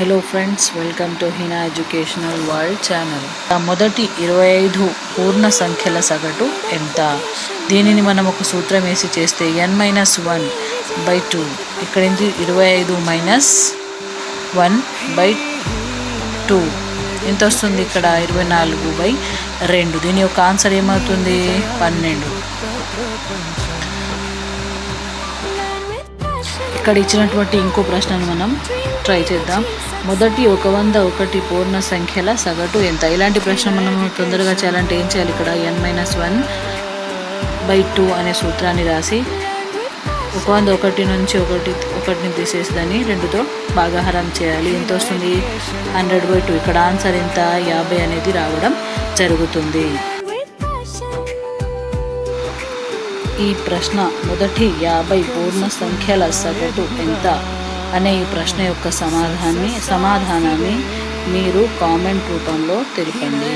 Hello friends, welcome to Hina educational world channel. మొదటి 25 పూర్ణ సంఖ్యల సగటు ఎంత? దీనిని మనం ఒక సూత్రం వేసి చేస్తే n-1/2. ఇక్కడ 25 మైనస్ 1/2 ఎంత వస్తుంది? ఇక్కడ 24/2. దీని యొక్క ఆన్సర్ ఏమవుతుంది? 12. ఇక్కడ ఇచ్చినటువంటి ఇంకో ప్రశ్నను మనం ట్రై చేద్దాం. మొదటి 101 పూర్ణ సంఖ్యల సగటు ఎంత? ఇలాంటి ప్రశ్న మనం తొందరగా చేయాలంటే ఏం చేయాలి? ఇక్కడ n-1/2 అనే సూత్రాన్ని రాసి 101 నుంచి ఒకటిని తీసేసి దాన్ని 2తో భాగాహారం చేయాలి. ఎంత వస్తుంది? 100/2. ఇక్కడ ఆన్సర్ ఎంత? 50 అనేది రావడం జరుగుతుంది. ఈ ప్రశ్న మొదటి 50 పూర్ణ సంఖ్యల సగటు ఎంత అనే ఈ ప్రశ్న యొక్క సమాధానాన్ని మీరు కామెంట్ రూపంలో తెలపండి.